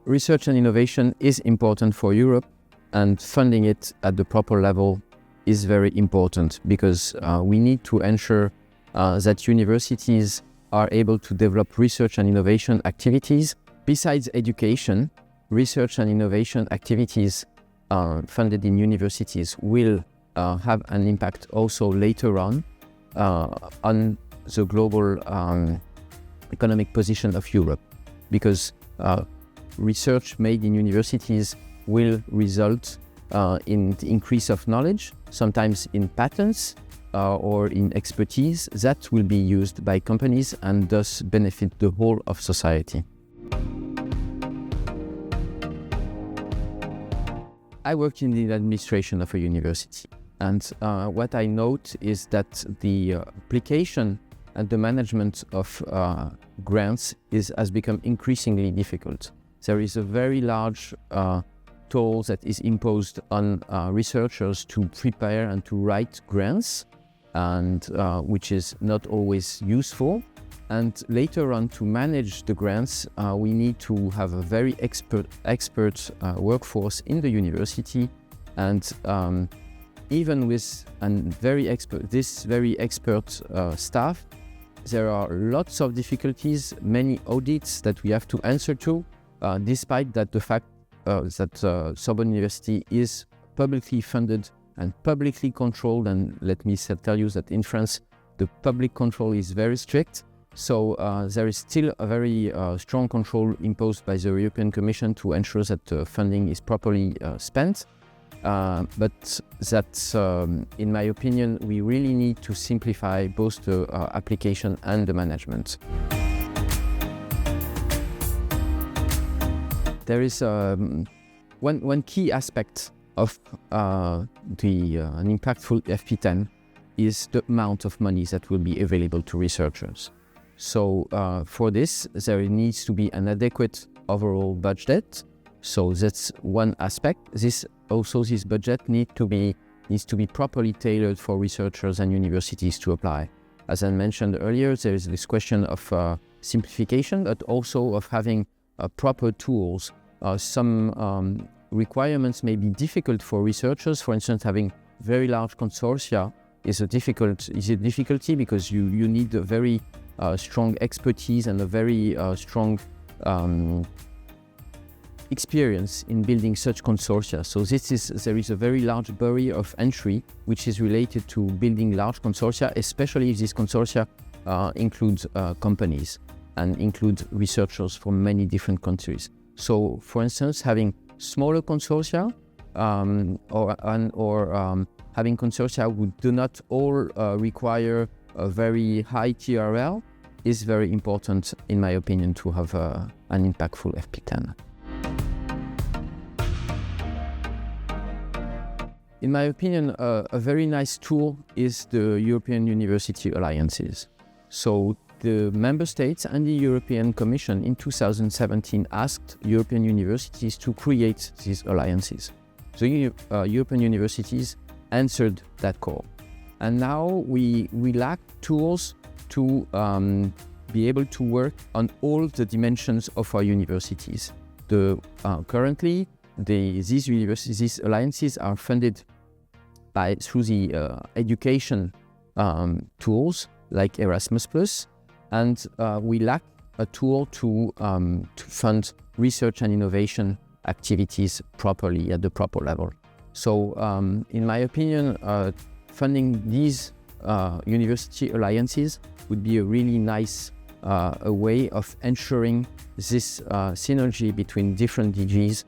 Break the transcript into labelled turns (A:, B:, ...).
A: research and innovation is important for Europe, and funding it at the proper level is very important because we need to ensure that universities are able to develop research and innovation activities. Besides education, research and innovation activities funded in universities will have an impact also later on the global economic position of Europe, because research made in universities will result in the increase of knowledge, sometimes in patents or in expertise that will be used by companies and thus benefit the whole of society. I worked in the administration of a university, and what I note is that the application and the management of grants has become increasingly difficult. There is a very large toll that is imposed on researchers to prepare and to write grants, and which is not always useful. And later on, to manage the grants, we need to have a very expert workforce in the university, and even with this very expert staff, there are lots of difficulties, many audits that we have to answer to, despite that the fact that Sorbonne University is publicly funded and publicly controlled. And let me tell you that in France, the public control is very strict. So there is still a very strong control imposed by the European Commission to ensure that funding is properly spent. But that, in my opinion, we really need to simplify both the application and the management. There is one key aspect of an impactful FP10 is the amount of money that will be available to researchers. So for this, there needs to be an adequate overall budget. So that's one aspect. This budget needs to be properly tailored for researchers and universities to apply. As I mentioned earlier, there is this question of simplification, but also of having proper tools. Some requirements may be difficult for researchers. For instance, having very large consortia is a difficulty because you need a very strong expertise and a very strong experience in building such consortia. So there is a very large barrier of entry which is related to building large consortia, especially if these consortia include companies and include researchers from many different countries. So, for instance, having smaller consortia or having consortia who do not all require a very high TRL is very important, in my opinion, to have an impactful FP10. In my opinion, a very nice tool is the European University Alliances. So the member states and the European Commission in 2017 asked European universities to create these alliances. The European universities answered that call. And now we lack tools to be able to work on all the dimensions of our universities. Currently, these alliances are funded through the education tools like Erasmus+, and we lack a tool to fund research and innovation activities properly at the proper level. So, in my opinion, funding these university alliances would be a really nice way of ensuring this synergy between different DGs.